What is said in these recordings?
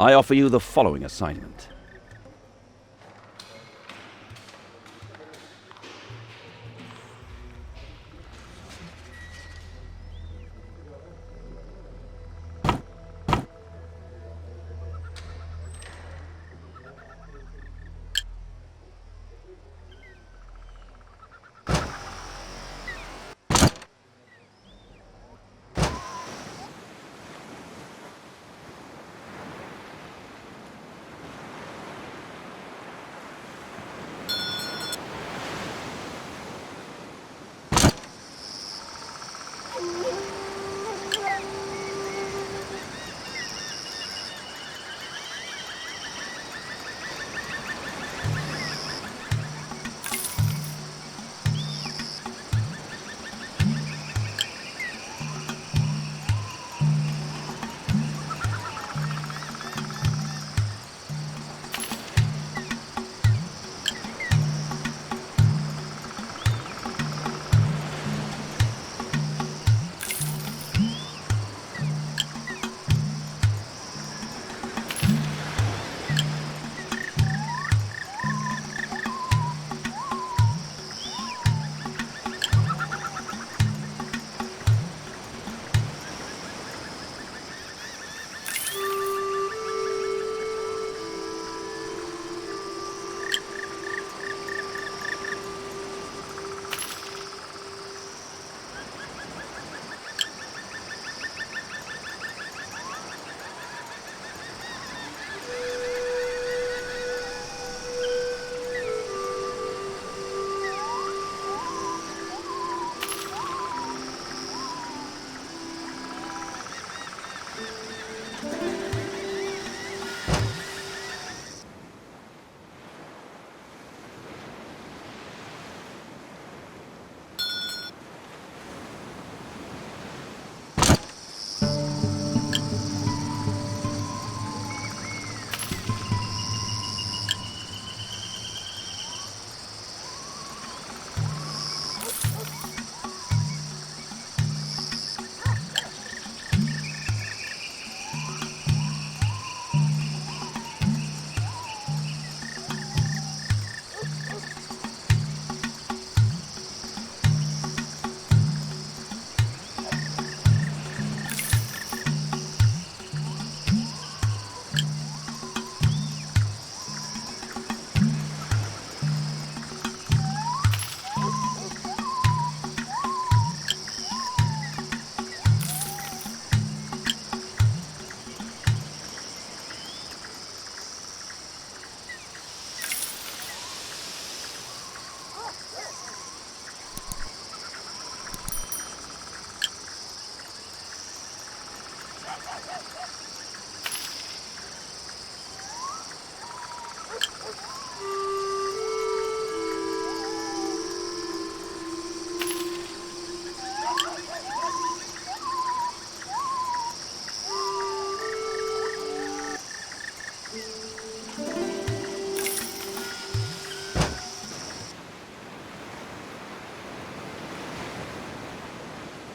I offer you the following assignment.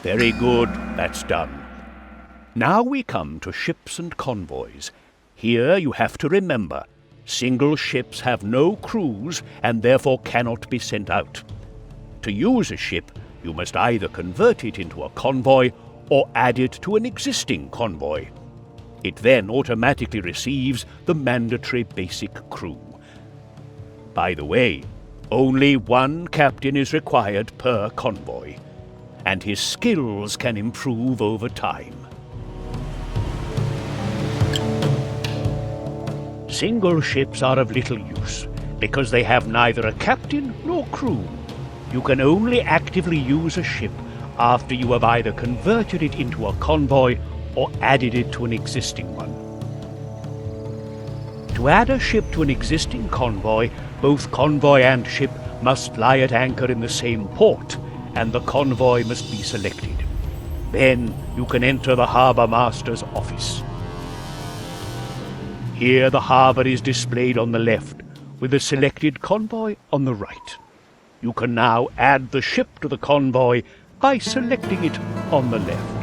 Very good, that's done. Now we come to ships and convoys. Here you have to remember, single ships have no crews and therefore cannot be sent out. To use a ship, you must either convert it into a convoy or add it to an existing convoy. It then automatically receives the mandatory basic crew. By the way, only one captain is required per convoy, and his skills can improve over time. Single ships are of little use, because they have neither a captain nor crew. You can only actively use a ship after you have either converted it into a convoy or added it to an existing one. To add a ship to an existing convoy, both convoy and ship must lie at anchor in the same port, and the convoy must be selected. Then you can enter the Harbour Master's office. Here the harbour is displayed on the left, with the selected convoy on the right. You can now add the ship to the convoy by selecting it on the left.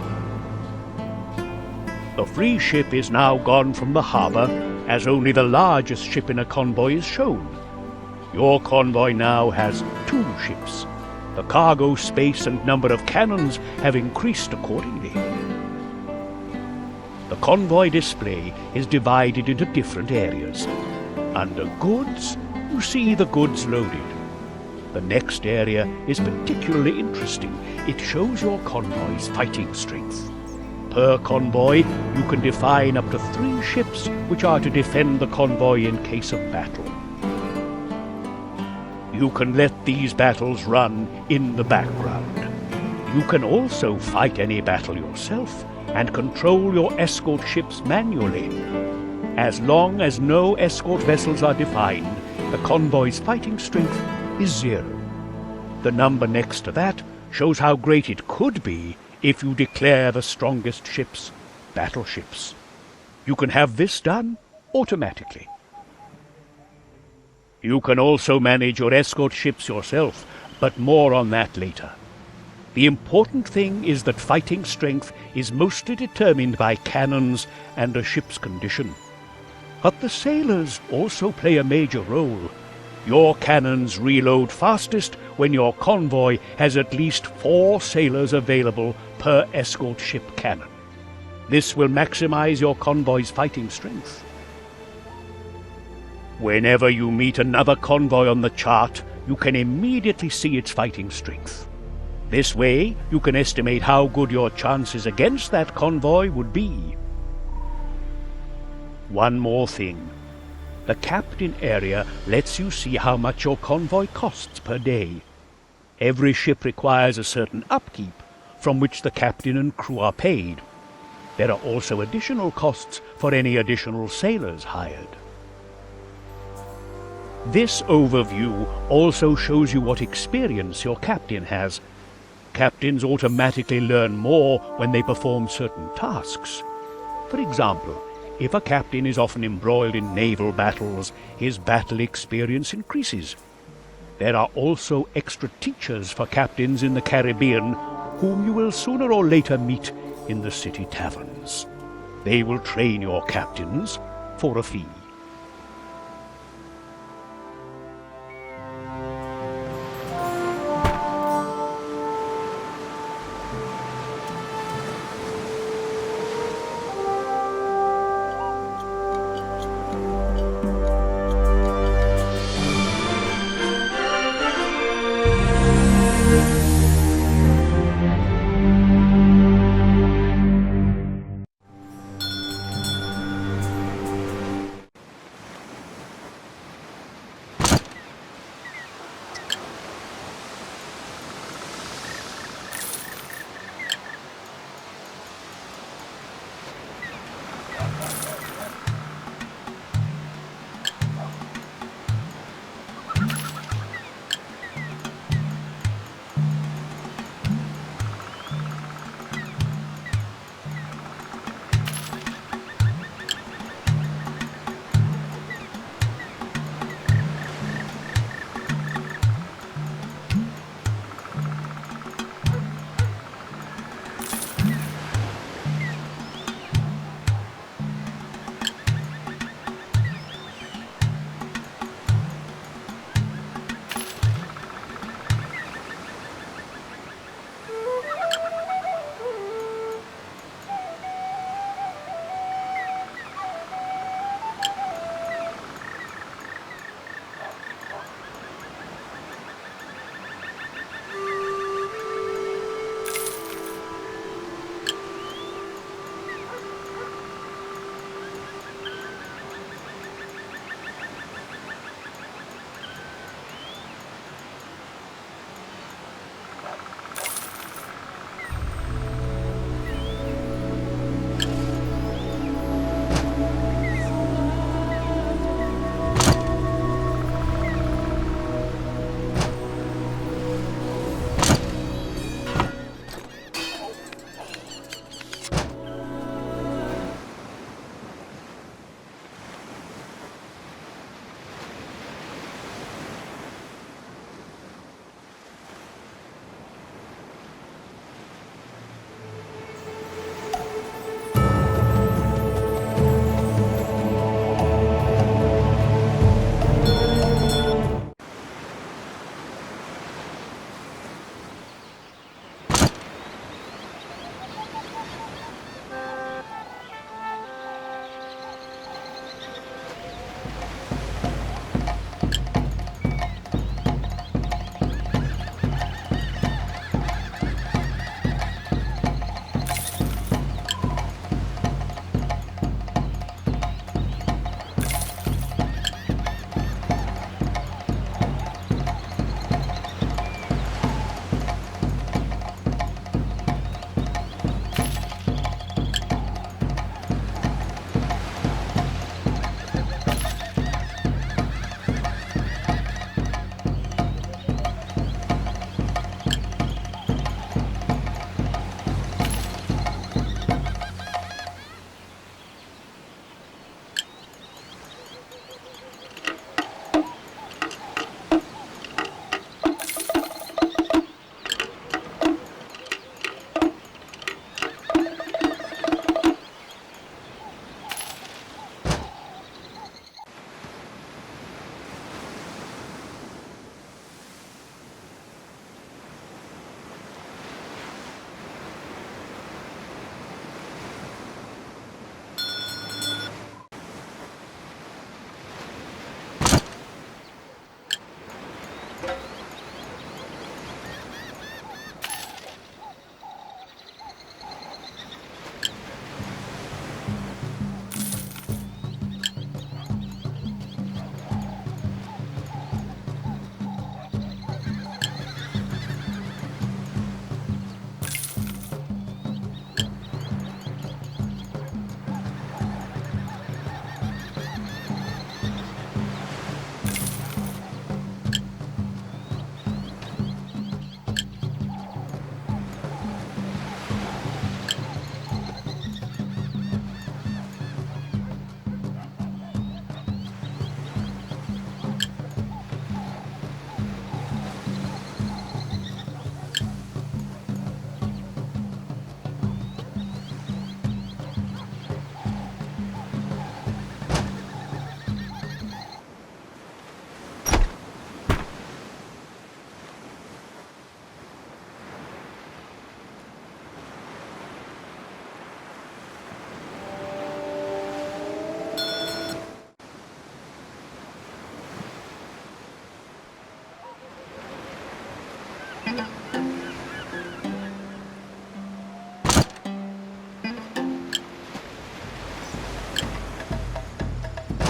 The free ship is now gone from the harbour, as only the largest ship in a convoy is shown. Your convoy now has 2 ships. The cargo space and number of cannons have increased accordingly. The convoy display is divided into different areas. Under goods, you see the goods loaded. The next area is particularly interesting. It shows your convoy's fighting strength. Per convoy, you can define up to 3 ships which are to defend the convoy in case of battle. You can let these battles run in the background. You can also fight any battle yourself and control your escort ships manually. As long as no escort vessels are defined, the convoy's fighting strength is 0. The number next to that shows how great it could be if you declare the strongest ships battleships. You can have this done automatically. You can also manage your escort ships yourself, but more on that later. The important thing is that fighting strength is mostly determined by cannons and a ship's condition. But the sailors also play a major role. Your cannons reload fastest when your convoy has at least 4 sailors available per escort ship cannon. This will maximize your convoy's fighting strength. Whenever you meet another convoy on the chart, you can immediately see its fighting strength. This way, you can estimate how good your chances against that convoy would be. One more thing. The captain area lets you see how much your convoy costs per day. Every ship requires a certain upkeep, from which the captain and crew are paid. There are also additional costs for any additional sailors hired. This overview also shows you what experience your captain has. Captains automatically learn more when they perform certain tasks. For example, if a captain is often embroiled in naval battles, his battle experience increases. There are also extra teachers for captains in the Caribbean, whom you will sooner or later meet in the city taverns. They will train your captains for a fee.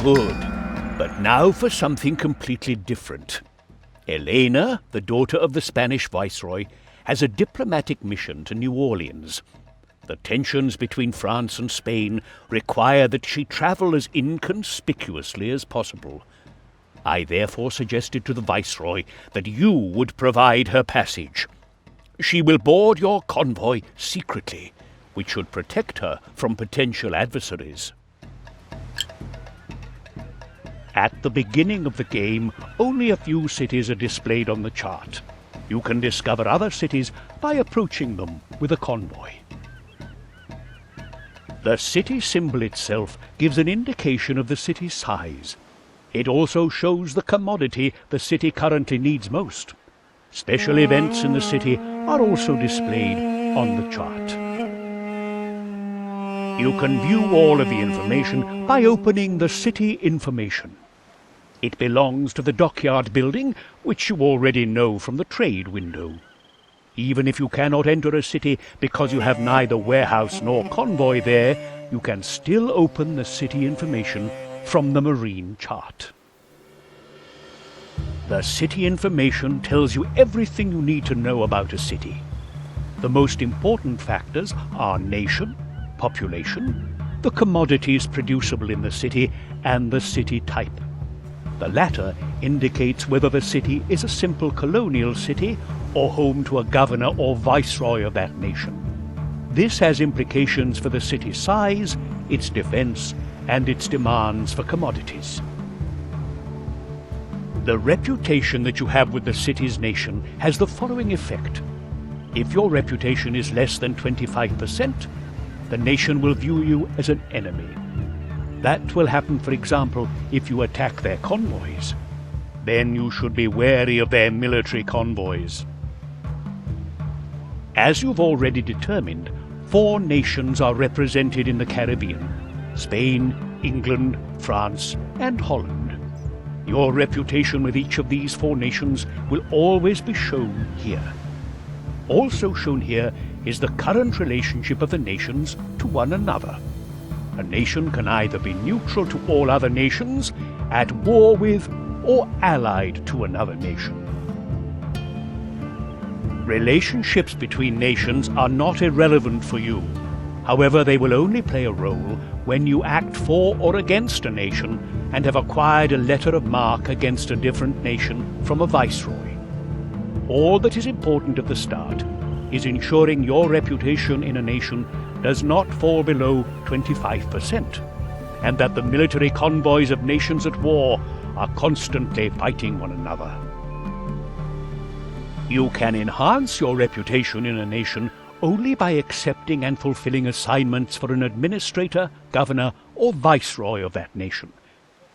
Good. But now for something completely different. Elena, the daughter of the Spanish viceroy, has a diplomatic mission to New Orleans. The tensions between France and Spain require that she travel as inconspicuously as possible. I therefore suggested to the viceroy that you would provide her passage. She will board your convoy secretly, which should protect her from potential adversaries. At the beginning of the game, only a few cities are displayed on the chart. You can discover other cities by approaching them with a convoy. The city symbol itself gives an indication of the city's size. It also shows the commodity the city currently needs most. Special events in the city are also displayed on the chart. You can view all of the information by opening the city information. It belongs to the dockyard building, which you already know from the trade window. Even if you cannot enter a city because you have neither warehouse nor convoy there, you can still open the city information from the marine chart. The city information tells you everything you need to know about a city. The most important factors are nation, population, the commodities producible in the city, and the city type. The latter indicates whether the city is a simple colonial city or home to a governor or viceroy of that nation. This has implications for the city's size, its defense, and its demands for commodities. The reputation that you have with the city's nation has the following effect. If your reputation is less than 25%, the nation will view you as an enemy. That will happen, for example, if you attack their convoys. Then you should be wary of their military convoys. As you've already determined, 4 nations are represented in the Caribbean: Spain, England, France, and Holland. Your reputation with each of these 4 nations will always be shown here. Also shown here is the current relationship of the nations to one another. A nation can either be neutral to all other nations, at war with, or allied to another nation. Relationships between nations are not irrelevant for you. However, they will only play a role when you act for or against a nation and have acquired a letter of marque against a different nation from a viceroy. All that is important at the start is ensuring your reputation in a nation does not fall below 25%, and that the military convoys of nations at war are constantly fighting one another. You can enhance your reputation in a nation only by accepting and fulfilling assignments for an administrator, governor, or viceroy of that nation.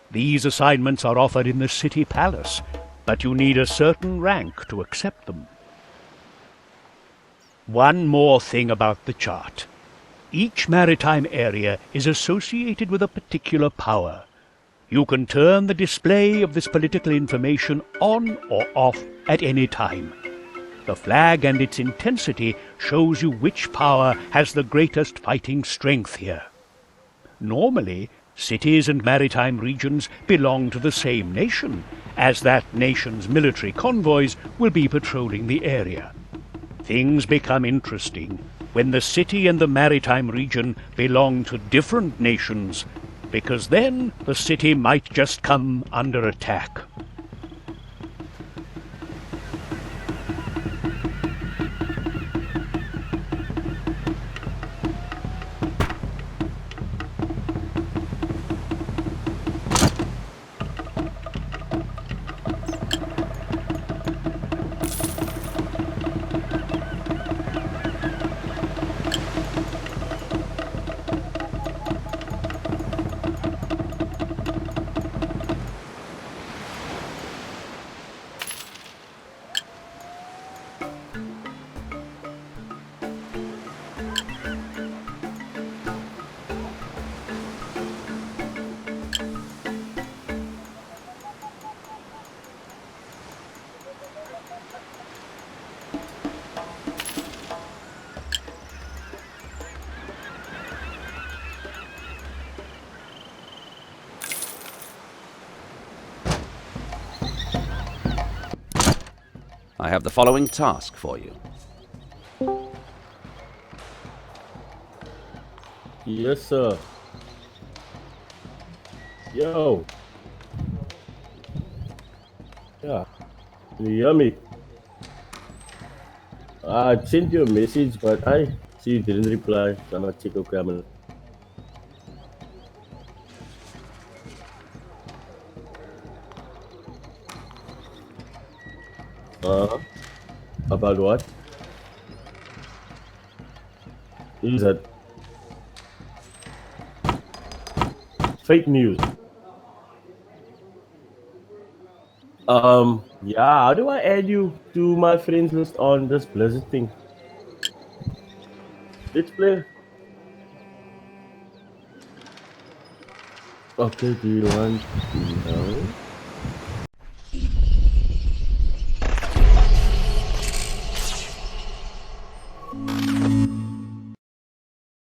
These assignments are offered in the city palace, but you need a certain rank to accept them. One more thing about the chart. Each maritime area is associated with a particular power. You can turn the display of this political information on or off at any time. The flag and its intensity shows you which power has the greatest fighting strength here. Normally, cities and maritime regions belong to the same nation, as that nation's military convoys will be patrolling the area. Things become interesting when the city and the maritime region belong to different nations, because then the city might just come under attack. I have the following task for you. Yes, sir. Yo. Yeah. You hear me? I sent you a message, but I see you didn't reply. So I'm gonna check your camera. About what? Is that fake news? Yeah, how do I add you to my friends list on this Blizzard thing? Let's play. Okay, do you want to know?